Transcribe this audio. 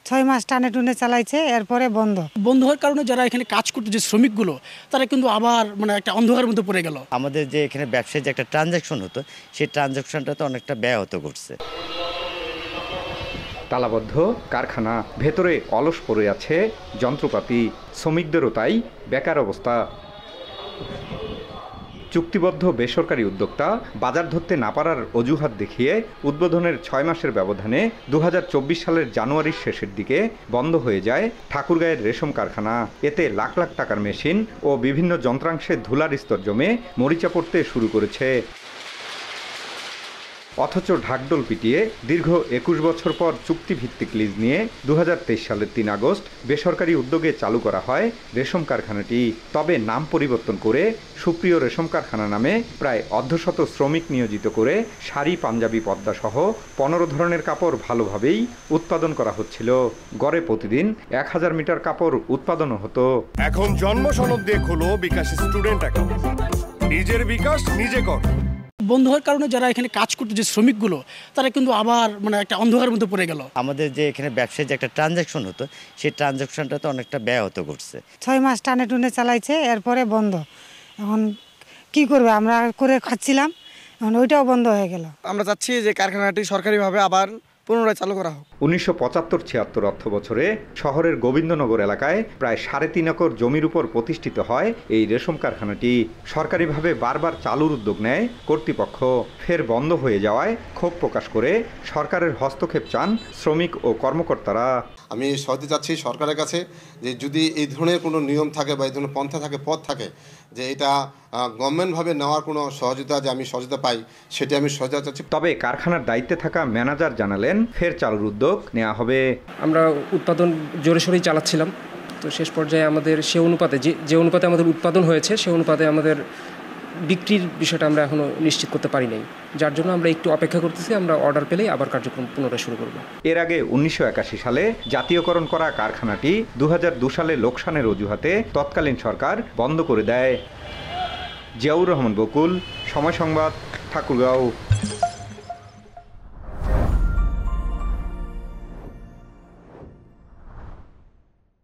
6 মাস টানে টুনে চালাইছে, এরপরে বন্ধ হওয়ার কারণে যারা এখানে কাজ করতে যে শ্রমিকগুলো তারা কিন্তু আবার একটা অন্ধকারের মধ্যে পড়ে গেল। আমাদের যে এখানে ব্যবসায় যে একটা ট্রানজ্যাকশন হতো, সেই ট্রানজ্যাকশনটাতে অনেকটা ব্যাহত করছে। তালাবদ্ধ কারখানা, ভেতরে অলস পড়ে আছে যন্ত্রপাতি, শ্রমিকদেরও তাই বেকার অবস্থা। চুক্তিবদ্ধ বেসরকারি উদ্যোক্তা বাজার ধরতে না পারার অজুহাত দেখিয়ে উদ্বোধনের 6 মাসের ব্যবধানে 2024 সালের জানুয়ারির শেষের দিকে বন্ধ হয়ে যায় ঠাকুরগাঁয়ের রেশম কারখানা। এতে লাখ লাখ টাকার মেশিন ও বিভিন্ন যন্ত্রাংশে ধুলার স্তর জমে মরিচা পড়তে শুরু করেছে। অথচ ঢাকঢোল পিটিয়ে দীর্ঘ 21 বছর পর চুক্তিভিত্তিক লিজ নিয়ে 2023 সালের 3 আগস্ট বেসরকারি উদ্যোগে চালু করা হয় রেশম কারখানাটি। তবে নাম পরিবর্তন করে সুপ্রিয় রেশম কারখানা নামে প্রায় অর্ধশত শ্রমিক নিয়োজিত করে শাড়ি, পাঞ্জাবি, পদ্মা সহ 15 ধরনের কাপড় ভালোভাবেই উৎপাদন করা হচ্ছিল। গড়ে প্রতিদিন 1000 মিটার কাপড় উৎপাদনও হতো। এখন জন্ম সনদ দিয়ে খোলো বিকাশ স্টুডেন্ট অ্যাকাউন্ট, নিজের বিকাশ নিজে কর। বন্ধ হওয়ার কারণে যারা এখানে কাজ করতে যে শ্রমিকগুলো তারা কিন্তু আবার একটা অন্ধকারের মধ্যে পড়ে গেল। আমাদের যে এখানে ব্যবসায় যে একটা ট্রানজ্যাকশন হতো, সেই ট্রানজ্যাকশনটাতে অনেকটা ব্যাহত করছে। 6 মাস টানে টুনে চালাইছে, এরপরে বন্ধ। এখন কি করবে, আমরা করে খাচ্ছিলাম, এখন ওইটাও বন্ধ হয়ে গেল। আমরা চাচ্ছি যে কারখানাটি সরকারিভাবে আবার পুনরায় চালু করা হোক। 1975-76 অর্থ বছরে শহরের গোবিন্দনগর এলাকায় প্রায় 3.5 একর জমির উপর প্রতিষ্ঠিত হয় এই রেশম কারখানাটি। সরকারিভাবে বারবার চালুর উদ্যোগ নেয় কর্তৃপক্ষ, ফের বন্ধ হয়ে যাওয়ায় ক্ষোভ প্রকাশ করে সরকারের হস্তক্ষেপ চান শ্রমিক ও কর্মকর্তারা। আমি সহজে চাচ্ছি সরকারের কাছে যে যদি এই ধরনের কোনো নিয়ম থাকে বা এই ধরনের পন্থা থাকে, পথ থাকে, যে এটা গভর্নমেন্টভাবে নেওয়ার কোনো সহযোগিতা, যে আমি সহযোগিতা পাই, সেটি আমি সহযোগিতা চাচ্ছি। তবে কারখানার দায়িত্বে থাকা ম্যানেজার জানালেন ফের চালুর উদ্যোগ নেওয়া হবে। আমরা উৎপাদন জোরে সোরেই চালাচ্ছিলাম, তো শেষ পর্যায়ে আমাদের সে অনুপাতে যে অনুপাতে আমাদের উৎপাদন হয়েছে সে অনুপাতে আমাদের বিক্রির বিষয়টা আমরা এখনও নিশ্চিত করতে পারি নাই, যার জন্য আমরা একটু অপেক্ষা করতেছি। আমরা অর্ডার পেলেই আবার কার্যক্রম পুনরায় শুরু করব। এর আগে 1981 সালে জাতীয়করণ করা কারখানাটি 2002 সালে লোকসানের অজুহাতে তৎকালীন সরকার বন্ধ করে দেয়। জিয়াউর রহমান বকুল, সময় সংবাদ, ঠাকুরগাঁও।